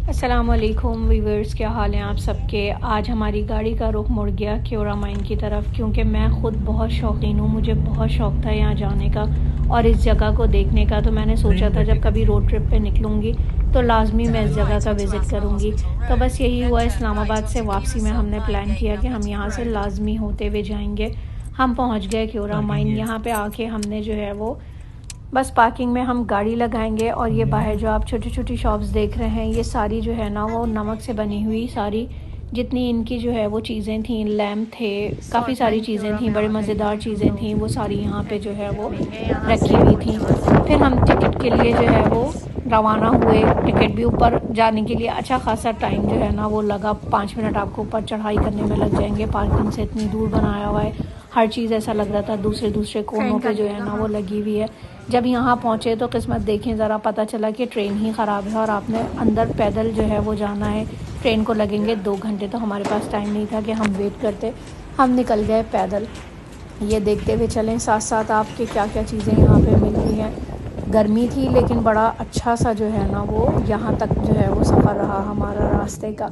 अस्सलामुअलैकुम वीवर्स, क्या हाल हैं आप सबके। आज हमारी गाड़ी का रुख मुड़ गया क्योरा माइन की तरफ, क्योंकि मैं ख़ुद बहुत शौकीन हूँ। मुझे बहुत शौक़ था यहाँ जाने का और इस जगह को देखने का। तो मैंने सोचा था जब कभी रोड ट्रिप पे निकलूँगी तो लाजमी मैं इस जगह का विज़िट करूँगी। तो बस यही हुआ, इस्लामाबाद से वापसी में हमने प्लान किया कि हम यहाँ से लाजमी होते हुए जाएंगे। हम पहुँच गए क्योरा माइन। यहाँ पे आके हमने जो है वो बस पार्किंग में हम गाड़ी लगाएंगे और ये बाहर जो आप छोटी छोटी शॉप्स देख रहे हैं, ये सारी जो है ना वो नमक से बनी हुई सारी जितनी इनकी जो है वो चीज़ें थी, लैम्प थे, काफ़ी सारी चीज़ें थी, बड़े मज़ेदार चीज़ें थी, वो सारी यहाँ पे जो है वो रखी हुई थी। फिर हम टिकट के लिए जो है वो रवाना हुए। टिकट भी ऊपर जाने के लिए अच्छा खासा टाइम जो है ना वो लगा। 5 मिनट आपको ऊपर चढ़ाई करने में लग जाएंगे। पार्किंग से इतनी दूर बनाया हुआ है, हर चीज़ ऐसा लग रहा था दूसरे दूसरे कोनों पे जो है ना वो लगी हुई है। जब यहाँ पहुँचे तो किस्मत देखें ज़रा, पता चला कि ट्रेन ही ख़राब है और आपने अंदर पैदल जो है वो जाना है। ट्रेन को लगेंगे 2 घंटे। तो हमारे पास टाइम नहीं था कि हम वेट करते, हम निकल गए पैदल। ये देखते हुए चलें साथ साथ आपके क्या क्या चीज़ें यहाँ पे मिल रही हैं। गर्मी थी लेकिन बड़ा अच्छा सा जो है ना वो यहाँ तक जो है वो सफ़र रहा हमारा रास्ते का।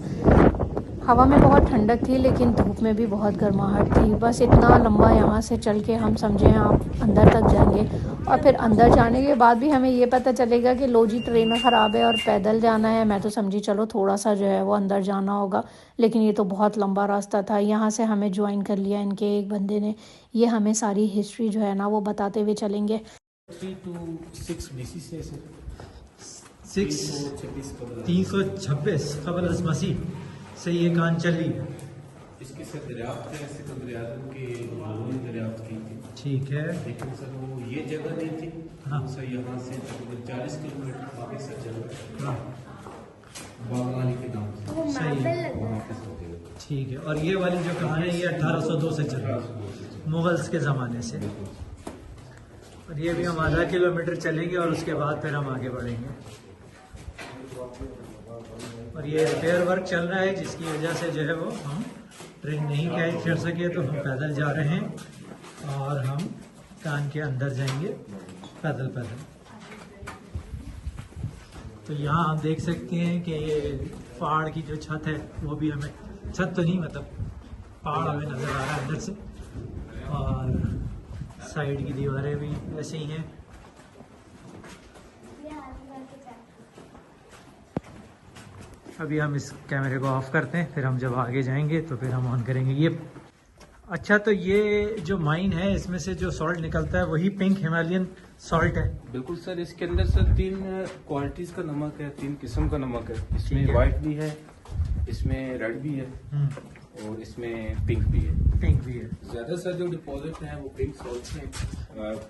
हवा में बहुत ठंडक थी लेकिन धूप में भी बहुत गर्माहट थी। बस इतना लंबा यहाँ से चल के हम समझें आप अंदर तक जाएंगे और फिर अंदर जाने के बाद भी हमें ये पता चलेगा कि लो जी ट्रेन ख़राब है और पैदल जाना है। मैं तो समझी चलो थोड़ा सा जो है वो अंदर जाना होगा, लेकिन ये तो बहुत लंबा रास्ता था। यहाँ से हमें ज्वाइन कर लिया इनके एक बंदे ने। ये हमें सारी हिस्ट्री जो है ना वो बताते हुए चलेंगे। 3 to 6 BC से 326 कबल मसीह से ये कान चली। इसके सर दरियाफ्त है, इससे तो दरियाफ्त के दरियाफ्त की थी। ठीक है, लेकिन सर वो ये जगह नहीं थी। हाँ सर यहाँ से तकरीबन 40 किलोमीटर आगे सर जगह हाँ बागवानी के नाम से सही है, वहाँ पे सर जगह। ठीक है। और ये वाली जो कहानी है ये 1802 से चल रही है, मुगल्स के ज़माने से। और ये भी हम आधा किलोमीटर चलेंगे और उसके बाद फिर हम आगे बढ़ेंगे। और ये रिपेयर वर्क चल रहा है जिसकी वजह से जो है वो हम ट्रेन नहीं कैच कर सके, तो हम पैदल जा रहे हैं और हम कान के अंदर जाएंगे पैदल पैदल। तो यहाँ आप देख सकते हैं कि ये पहाड़ की जो छत है वो भी हमें, छत तो नहीं मतलब पहाड़ हमें नज़र आ रहा है अंदर से, और साइड की दीवारें भी ऐसे ही हैं। अभी हम इस कैमरे को ऑफ करते हैं, फिर हम जब आगे जाएंगे तो फिर हम ऑन करेंगे ये। अच्छा, तो ये जो माइन है इसमें से जो सॉल्ट निकलता है वही पिंक हिमालयन सॉल्ट है? बिल्कुल सर। इसके अंदर सर 3 क्वालिटीज का नमक है, 3 किस्म का नमक है। इसमें वाइट भी है, इसमें रेड भी है और इसमें पिंक भी है। पिंक भी है। ज्यादा सर जो डिपॉजिट है वो पिंक सॉल्ट है।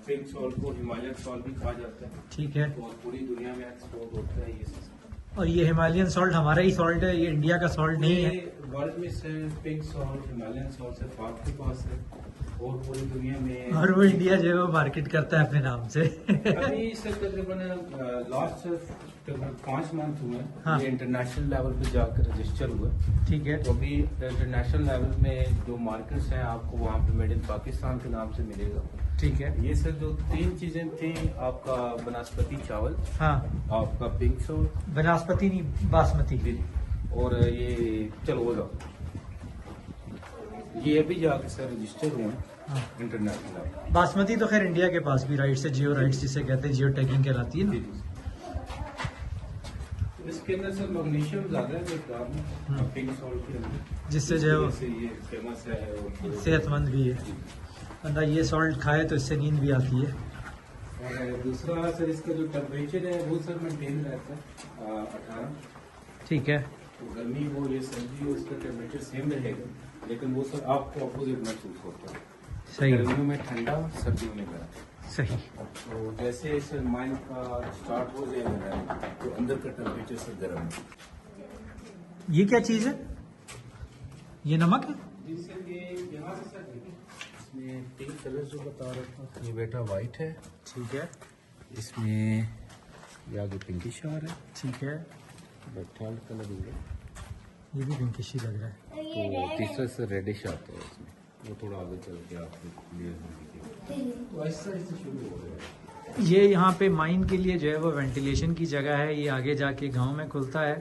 पिंक सॉल्ट को हिमालयन सॉल्ट भी कहा जाता है। ठीक है। और पूरी दुनिया में एक्सपोर्ट होता है ये। और ये हिमालयन सॉल्ट हमारा ही सॉल्ट है, ये इंडिया का सॉल्ट नहीं है। वर्ल्ड में सिर्फ पिंक सॉल्ट, हिमालयन सॉल्ट सिर्फ आपके पास है और पूरी दुनिया में। और वो इंडिया जो है वो मार्केट करता है अपने नाम से। अभी सर तकरीबन लास्ट 5 मंथ हुए हाँ। ये इंटरनेशनल लेवल पे जाकर रजिस्टर हुआ। ठीक है। तो अभी इंटरनेशनल लेवल में जो मार्केट्स हैं आपको वहाँ पे मेड इन पाकिस्तान के नाम से मिलेगा। ठीक है। ये सर जो 3 चीजें थी, आपका वनस्पति चावल, हाँ, आपका पिंक सॉल्ट, वनस्पति नहीं बासमती, और ये चलोगा, ये अभी जाके सर रजिस्टर हुए हाँ। इंटरनेशनल। बासमती तो खैर इंडिया के पास भी राइट्स है, जियो राइट्स जिसे कहते हैं, जियो टैगिंग कहलाती है ना। इसके अंदर सर मैग्नीशियम ज्यादा है पिंक सॉल्ट के अंदर, जिससे जो है वो ये फेमस है और सेहतमंद भी है। बंदा ये सॉल्ट खाए तो इससे नींद भी आती है। और दूसरा सर इसका जो टेम्परेचर है वो सर मेंटेन रहता है 18। ठीक है। तो गर्मी हो या सर्दी हो इसका टेम्परेचर सेम रहेगा, लेकिन वो सर आपको अपोजिट महसूस होता है। सही है। गर्मियों में ठंडा, सर्दियों में गर्म। सही। तो जैसे सर माइन का स्टार्ट हो जाएगा तो अंदर का टेम्परेचर सर गर्म है। ये क्या चीज़ है? ये नमक है? जिससे यहाँ से सर इसमें 3 कलर जो बता रहा था, ये बेटा वाइट है। ठीक है। इसमें ये आगे पिंकिश आ रहा है। ठीक है। थर्ड कलर ये भी पिंकिश ही लग रहा है। तो तीसरा से रेडिश आता है इसमें, वो थोड़ा आगे चल के आपको क्लियर होगी। तो ऐसा शुरू हो रहा है। ये यहाँ पे माइन के लिए जो है वो वेंटिलेशन की जगह है। ये आगे जाके गांव में खुलता है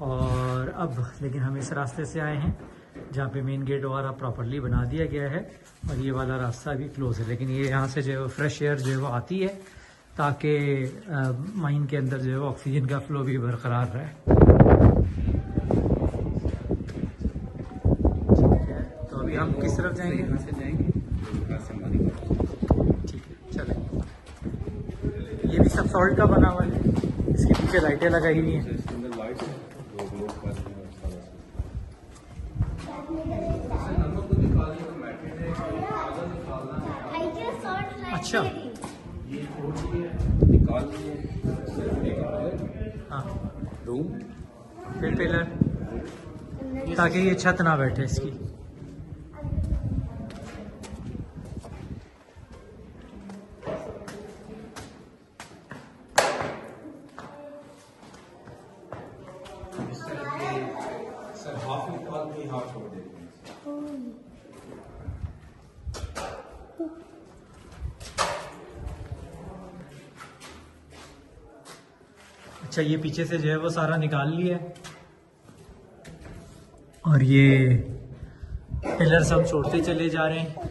और अब लेकिन हम इस रास्ते से आए हैं जहाँ पे मेन गेट वगैरह प्रॉपरली बना दिया गया है और ये वाला रास्ता भी क्लोज है, लेकिन ये यहाँ से जो है वो फ्रेश एयर जो है वो आती है ताकि माइन के अंदर जो है वो ऑक्सीजन का फ्लो भी बरकरार रहे। ठीक है, तो अभी हम किस तरफ जाएंगे? यहाँ से जाएंगे, यहाँ से हमारी ठीक है, चलें। ये भी सब सॉल्ट का बना हुआ है, इसके पीछे लाइटें लगाई हुई हैं। अच्छा, निकाल हाँ, रूम फिर पिलर ताकि ये छत ना बैठे इसकी। सर हाफ निकाल के हाफ छोड़ देते हैं। अच्छा, ये पीछे से जो है वो सारा निकाल लिया है और ये पिलर्स हम छोड़ते चले जा रहे हैं।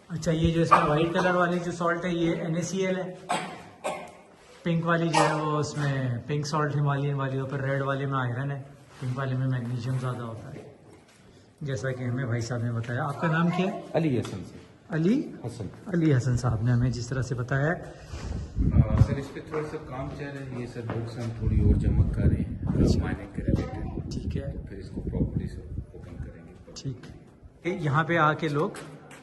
अच्छा, ये जो इसमें वाइट कलर वाली जो सॉल्ट है ये NaCl है, पिंक वाली जो है वो उसमें पिंक सॉल्ट हिमालयन वाली है, पर रेड वाले में आयरन है, पिंक वाले में मैग्नीशियम ज़्यादा होता है, जैसा कि हमें भाई साहब ने बताया। आपका नाम क्या है? अली हसन से। अली हसन। अली हसन साहब ने हमें जिस तरह से बताया है। सर इस पे थोड़ा सा काम चल रहा है, ये सर बुक्स हम थोड़ी और जमा कर रहे हैं माइनिंग के रिलेटेड। ठीक है, फिर इसको प्रॉपर्ली से ओपन करेंगे। ठीक है। यहाँ पे आके लोग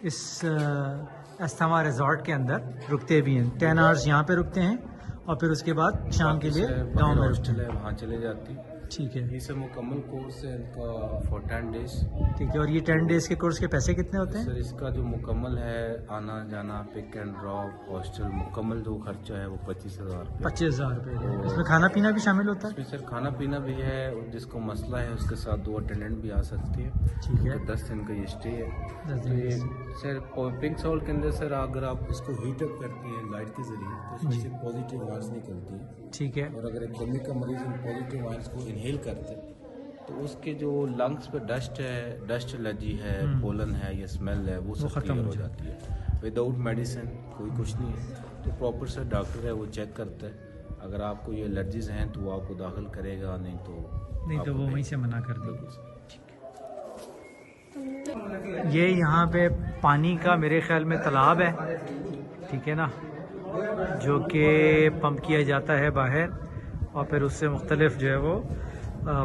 इस अस्थमा रिजॉर्ट के अंदर रुकते भी हैं, 10 आवर्स यहाँ पे रुकते हैं और फिर उसके बाद शाम के लिए गांव में रुकते हैं। वहाँ चले जाती है। ठीक है, ये सब मुकम्मल कोर्स है इनका फॉर 10 डेज। ठीक है। और ये 10 डेज के कोर्स के पैसे कितने होते हैं? सर इसका जो मुकम्मल है आना जाना पिक एंड ड्रॉप हॉस्टल मुकम्मल जो खर्चा है वो 25,000 रुपये। 25,000 रुपये। इसमें खाना पीना भी शामिल होता है? इसमें सर खाना पीना भी है, जिसको मसला है उसके साथ 2 अटेंडेंट भी आ सकती है। ठीक है, 10 दिन का ये स्टे है। 10 तो ये सर पिंक सॉल्ट के अंदर सर अगर आप इसको हीटअप करती हैं लाइट के जरिए तो इसमें से पॉजिटिव वाइब्स निकलती है। ठीक है। और अगर एक दमे का मरीज इन पॉजिटिव वाइब्स को इनहेल करते हैं तो उसके जो लंग्स पे डस्ट है, डस्ट एलर्जी है, पोलन है या स्मेल है वो सब क्लियर हो जाती है विदाउट मेडिसिन। कोई कुछ नहीं है, तो प्रॉपर सर डॉक्टर है वो चेक करता है। अगर आपको ये एलर्जीज हैं तो वो आपको दाखिल करेगा, नहीं तो वो वहीं से मना कर देगा। ये यहाँ पे पानी का मेरे ख्याल में तालाब है, ठीक है ना, जो कि पंप किया जाता है बाहर और फिर उससे मुख्तलिफ जो है वो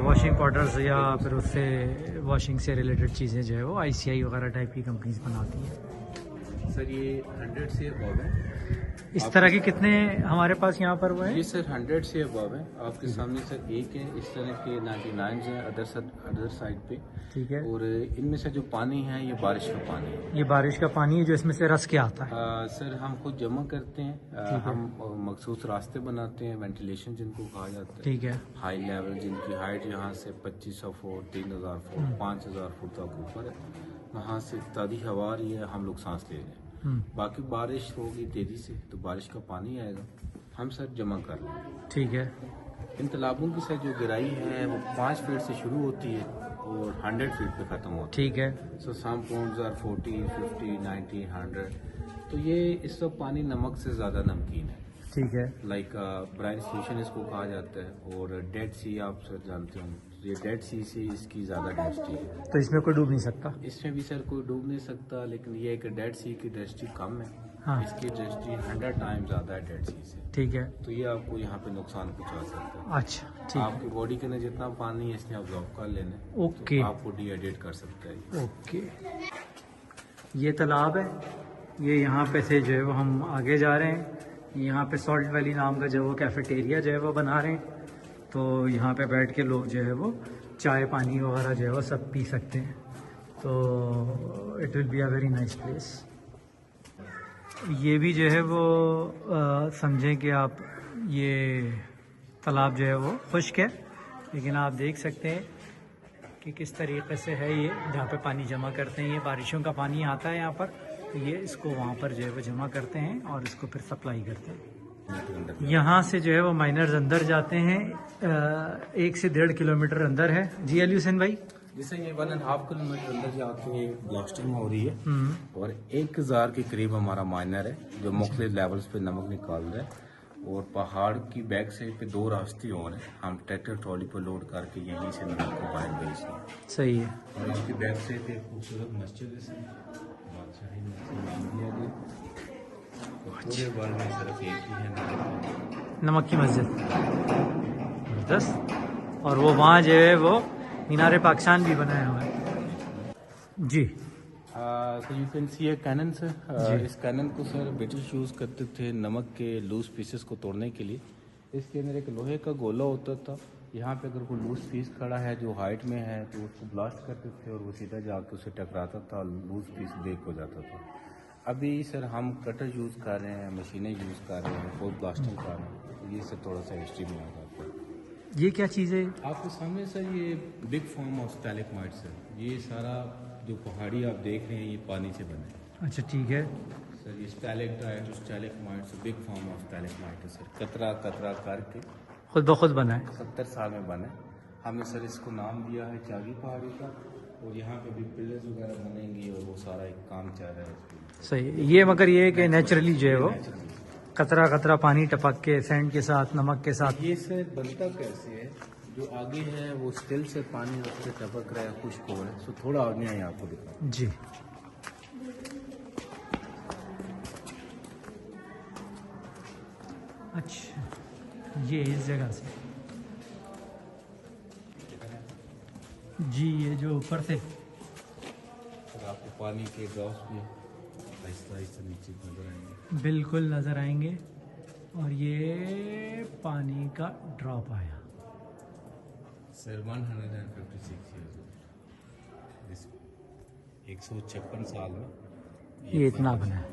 वॉशिंग पाउडर्स या फिर उससे वॉशिंग से रिलेटेड चीज़ें जो है वो ICI वगैरह टाइप की कंपनीज बनाती हैं। सर ये 100 से अबव है। इस तरह के कितने हमारे पास यहाँ पर वो है? ये सर 100 से अबव है। आपके सामने सर एक है, इस तरह के 99 है अदर साइड पे। ठीक है। और इनमें से जो पानी है ये बारिश का पानी है। ये बारिश का पानी है जो इसमें से रस के आता है? सर हम खुद जमा करते हैं। हम मखसूस रास्ते बनाते हैं, वेंटिलेशन जिनको कहा जाता है। ठीक है। हाई लेवल जिनकी हाइट यहाँ से 2500 फुट, 3000 फुट, 5000 फुट तक ऊपर है, वहाँ से ताज़ी हवा आ रही है, हम लोग सांस ले रहे हैं। बाकी बारिश होगी तेजी से तो बारिश का पानी आएगा, हम सर जमा कर लें। ठीक है। इन तालाबों की सर जो गहराई है वो 5 फीट से शुरू होती है और 100 फीट पे ख़त्म होती है। ठीक है। सो सम पॉन्ड्स आर 40, 50, 90, 100। तो ये इस वक्त पानी नमक से ज़्यादा नमकीन है। ठीक है। लाइक ब्राइन सोल्यूशन इसको कहा जाता है। और डेड सी आप सर जानते हो, ये डेड सी से इसकी ज़्यादा डेंसिटी है, तो इसमें कोई डूब नहीं सकता? इसमें भी सर कोई डूब नहीं सकता, लेकिन ये एक डेड सी की डेंसिटी कम है। हाँ। इसकी डेंसिटी 100 टाइम ज़्यादा है डेड सी से। ठीक है। तो ये आपको यहाँ पे नुकसान पहुँचा सकता है। अच्छा, ठीक है। आपकी बॉडी के अंदर जितना पानी है इसने ऑब्जॉर्व कर लेना, ओके। तो आपको डिहाइड्रेट कर सकता है। ओके। ये तालाब है, ये यहाँ पे से जो है वो हम आगे जा रहे हैं। यहाँ पे सॉल्ट वैली नाम का जो है वो कैफेटेरिया जो है वो बना रहे हैं, तो यहाँ पे बैठ के लोग जो है वो चाय पानी वगैरह जो है वो सब पी सकते हैं। तो it will be a very nice place. ये भी जो है वो समझें कि आप ये तालाब जो है वो खुश्क है, लेकिन आप देख सकते हैं कि किस तरीके से है ये, जहाँ पे पानी जमा करते हैं। ये बारिशों का पानी आता है यहाँ पर, तो ये इसको वहाँ पर जो है वो जमा करते हैं और इसको फिर सप्लाई करते हैं। मीटर अंदर। यहाँ से जो है वो माइनर्स अंदर जाते हैं, 1 से 1.5 किलोमीटर अंदर है जी अली हुसैन भाई। जैसे ये 1.5 किलोमीटर अंदर जाके ब्लास्टिंग हो रही है और 1000 के करीब हमारा माइनर है जो मुख्तलिफ लेवल्स पे नमक निकाल रहा है। और पहाड़ की बैक साइड पे 2 रास्ते और हैं, हम ट्रैक्टर ट्रॉली पर लोड करके यहीं से नमक को बाहर भेज रहे हैं। सही है। और इसकी बैक साइड पे एक खूबसूरत मस्जिद है, बादशाही मस्जिद नाम दिया गया। पूरे वर्ल्ड में सिर्फ एक ही है नमक की मस्जिद, जबरदस्त। और वो वहाँ जो है वो मीनार पाकिस्तान भी बनाया हुआ है जी। So you can see a cannon sir. इस कैनन को सर ब्रिटिश यूज़ करते थे नमक के लूज पीसेस को तोड़ने के लिए। इसके अंदर एक लोहे का गोला होता था, यहाँ पे अगर कोई लूज पीस खड़ा है जो हाइट में है तो उसको ब्लास्ट करते थे और वो सीधा जाकर उसे टकराता था, लूज पीस ब्रेक हो जाता था। अभी सर हम कटर यूज़ कर रहे हैं, मशीनें यूज़ कर रहे हैं, कोई ब्लास्टिंग कर रहे हैं, तो ये सर थोड़ा सा हिस्ट्री में आ जाता है। ये क्या चीज़ है आपके सामने सर? ये big form of stalagmite sir. ये सारा जो पहाड़ी आप देख रहे हैं ये पानी से बने हैं। अच्छा ठीक है सर। ये स्टैलेक्टाइट और stalagmite big form of stalagmite है सर। कतरा कतरा करके खुद ब खुद बना है। 70 साल में बने। हमने सर इसको नाम दिया है चागी पहाड़ी का। और यहाँ पे भी पिलर्स वगैरह बनेंगी और वो सारा एक काम चल रहा है। सही ये मगर ये कि नेचुरली जो है वो कतरा कतरा पानी टपक के सैंड के साथ नमक के साथ। ये सर बनता कैसे है? जो आगे है वो स्टिल से पानी उससे टपक रहा है, खुश्क हो रहा है। सो थोड़ा आगे आए आपको दिखा जी। अच्छा ये इस जगह से जी, ये जो ऊपर से आपको पानी के ड्रॉप्स भी आहिस्ता आहिस्ता नीचे नजर आएंगे। बिल्कुल नज़र आएंगे। और ये पानी का ड्रॉप आया सर 156 ईयर्स, 156 साल में ये इतना बना है।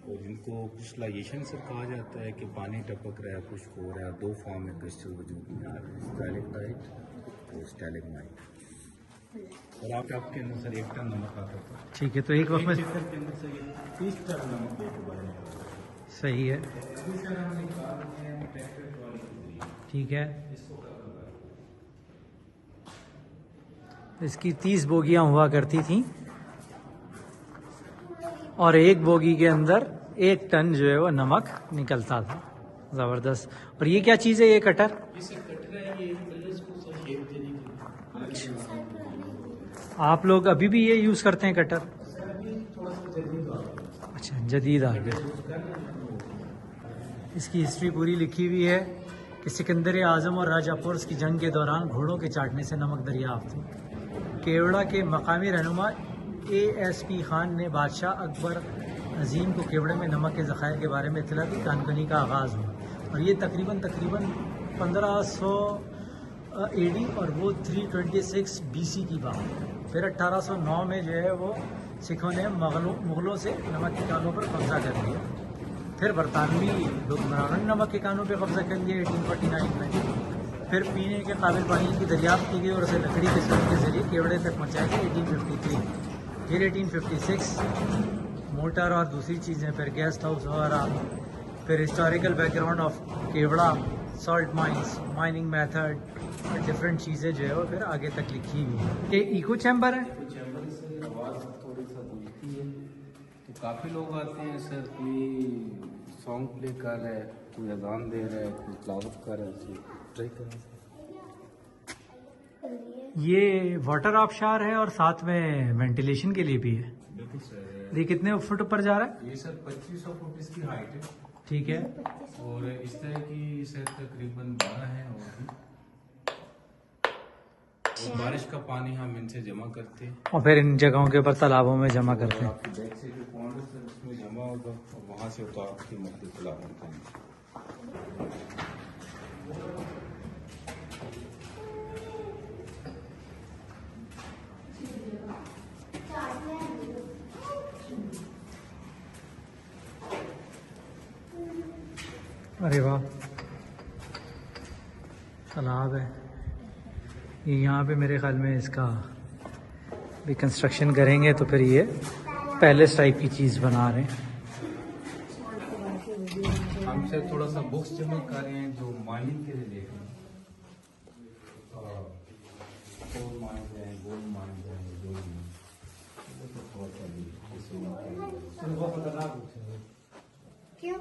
और इनको क्रिस्टलाइजेशन से कहा जाता है कि पानी टपक रहा है, खुश्क हो रहा है। 2 फॉर्म में क्रिस्टल वजूद में आ रहे हैं, स्टैलेक्टाइट और स्टैलेग्माइट। और आपके अंदर सर 1 टन नमक आता था। ठीक है, तो एक वक्त में के अंदर सर 30 टन नमक लेके बाहर निकलता था। सही है। ठीक है, इसकी 30 बोगियां हुआ करती थी और एक बोगी के अंदर 1 टन जो है वो नमक निकलता था। ज़बरदस्त। और ये क्या चीज़ है ये कटर? आप लोग अभी भी ये यूज़ करते हैं कटर? अच्छा जदीद आ गया। इसकी हिस्ट्री पूरी लिखी हुई है कि सिकंदर आज़म और राजा पुरस की जंग के दौरान घोड़ों के चाटने से नमक दरियाफ्त हुई। केवड़ा के मकामी रहनुमा ASP खान ने बादशाह अकबर अजीम को केवड़े में नमक के ज़खायर के बारे में इतला दी। कानकनी का आगाज़ हुआ और ये तकरीबन 1500 AD और वो 326 BC की बात है। फिर 1809 में जो है वो सिखों ने मुग़लों से नमक के कानों पर कब्जा कर लिया। फिर बरतानवी हुक्मरानों ने नमक के कानों पर कब्जा कर लिया 1849 में। फिर पीने के काबिल पानी की दरियाफ्त की गई और उसे लकड़ी के सूट के जरिए केवड़े तक पहुँचाया गया 1853। फिर 1856 मोटर और दूसरी चीज़ें, फिर गेस्ट हाउस वगैरह, फिर historical background of kewra, salt mines, mining method और डिफरेंट चीज़ें जो है वो फिर आगे तक लिखी हुई है। ये इको चैम्बर है। चैम्बर से आवाज़ थोड़ी सा गूंजती है तो काफ़ी लोग आते हैं सर। कोई सॉन्ग प्ले कर रहा है, कोई अजान दे रहा है, कोई तिलावत कर रहा है। ट्राई करें। ये वाटर आबशार है और साथ में वेंटिलेशन के लिए भी है। बिल्कुल सर। ये कितने फुट ऊपर जा रहा है? ये सर 2500 फुट इसकी हाइट है। ठीक है। और इस तरह की सर तकरीबन 12 है। और बारिश का पानी हम इनसे जमा करते हैं और फिर इन जगहों के ऊपर तालाबों में जमा करते हैं। आपकी बैक से जो पॉन्ड है सर उसमें जमा होगा और वहाँ से उतार के मट्टी खिला देते हैं। अरे वाह, तालाब है ये। यहाँ पे मेरे ख्याल में इसका भी कंस्ट्रक्शन करेंगे तो फिर ये पैलेस टाइप की चीज़ बना रहे हैं। हम सर थोड़ा सा बुक्स जमा कर रहे हैं जो माइनिंग के लिए देख रहे हैं। कोल माइंस है, गोल्ड माइंस है, जो भी वो तो बहुत अभी वो खतरनाक बुक्स है। क्यों?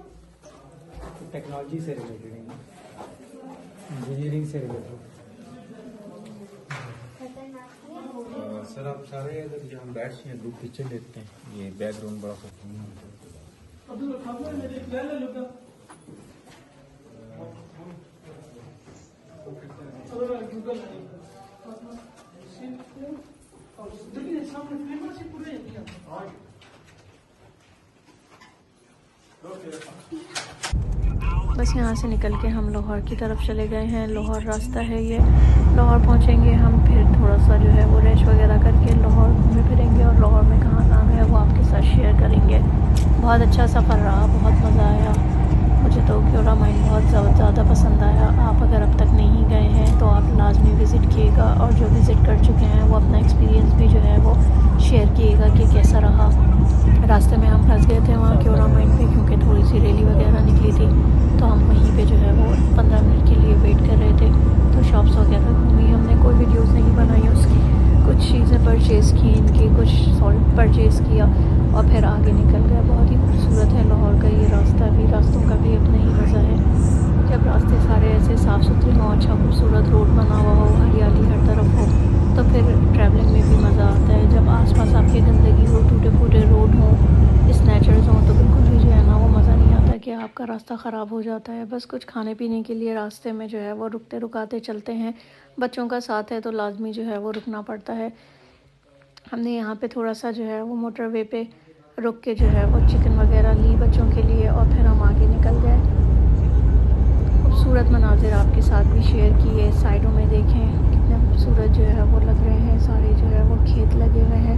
टेक्नोलॉजी से रिलेटेड है, इंजीनियरिंग से रिलेटेड। सर आप सारे अगर यहाँ बैठ हैं ग्रुप पिक्चर लेते हैं, ये बैकग्राउंड बड़ा सुकून है। बस यहाँ से निकल के हम लाहौर की तरफ चले गए हैं। लाहौर रास्ता है ये, लाहौर पहुँचेंगे हम, फिर थोड़ा सा जो है वो रेस्ट वगैरह करके लाहौर घूमे फिरेंगे और लाहौर में कहाँ काम है वो आपके साथ शेयर करेंगे। बहुत अच्छा सफ़र रहा, बहुत मज़ा आया मुझे तो। क्योरा माइन बहुत ज़्यादा पसंद आया। आप अगर अब तक नहीं गए हैं तो आप लाजमी विज़िट कीजिएगा, और जो विज़िट कर चुके हैं वो अपना एक्सपीरियंस भी जो है वो शेयर कीजिएगा कि कैसा रहा। रास्ते में हम फंस गए थे वहाँ क्योरा माइन पे, क्योंकि थोड़ी सी रैली वगैरह निकली थी, तो हम वहीं पे जो है वो 15 मिनट के लिए वेट कर रहे थे। तो शॉप्स वगैरह घूमी हमने, कोई वीडियोस नहीं बनाई उसकी। कुछ चीज़ें परचेज़ की इनकी, कुछ सॉल्ट परचेज़ किया और फिर आगे निकल गया। बहुत ही खूबसूरत है लाहौर का ये रास्ता भी, रास्तों का भी अपना ही मज़ा है। जब रास्ते सारे ऐसे साफ़ सुथरे हों, अच्छा खूबसूरत रोड बना हुआ हो, हरियाली हर तरफ हो, तो फिर ट्रैवलिंग में भी मज़ा आता है। जब आसपास आपके गंदगी हो, टूटे फूटे रोड हों, स्नैचर्स हों, तो बिल्कुल भी जो है ना वो मज़ा नहीं आता कि आपका रास्ता ख़राब हो जाता है। बस कुछ खाने पीने के लिए रास्ते में जो है वो रुकते रुकाते चलते हैं। बच्चों का साथ है तो लाजमी जो है वो रुकना पड़ता है। हमने यहाँ पे थोड़ा सा जो है वो मोटरवे पे रुक के जो है वो चिकन वगैरह ली बच्चों के लिए, और फिर हम आगे निकल गए। खूबसूरत मनाजिर आपके साथ भी शेयर किए। साइडों में देखें कितने खूबसूरत जो है वो लग रहे हैं, सारे जो है वो खेत लगे हुए हैं।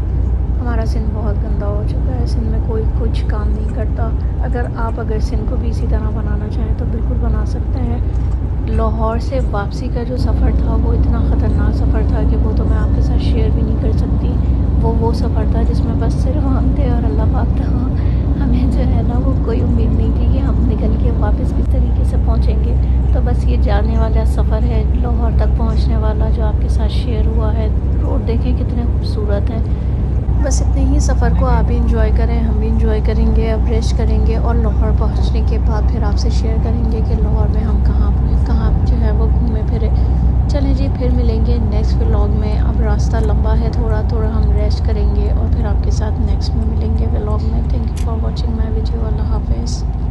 हमारा सिंध बहुत गंदा हो चुका है, सिंध में कोई कुछ काम नहीं करता। अगर सिंध को भी इसी तरह बनाना चाहें तो बिल्कुल बना सकते हैं। लाहौर से वापसी का जो सफ़र था वो इतना ख़तरनाक सफ़र था कि वो तो मैं आपके साथ शेयर भी नहीं कर सकती। वो सफ़र था जिसमें बस सिर्फ हम थे और अल्लाह पाक था। हमें जो है ना वो कोई उम्मीद नहीं थी कि हम निकल के वापस किस तरीके से पहुँचेंगे। तो बस ये जाने वाला सफ़र है, लाहौर तक पहुँचने वाला जो आपके साथ शेयर हुआ है। रोड देखें कितने खूबसूरत हैं। बस इतने ही सफ़र को आप भी इंजॉय करें, हम भी इंजॉय करेंगे। अब रेस्ट करेंगे और लाहौर पहुंचने के बाद फिर आपसे शेयर करेंगे कि लाहौर में हम कहाँ जो है वो घूमे फिरे। चलें जी, फिर मिलेंगे नेक्स्ट व्लॉग में। अब रास्ता लंबा है, थोड़ा हम रेस्ट करेंगे और फिर आपके साथ नेक्स्ट में मिलेंगे व्लॉग में। Thank you for watching my video. अल्लाह हाफ़िज़।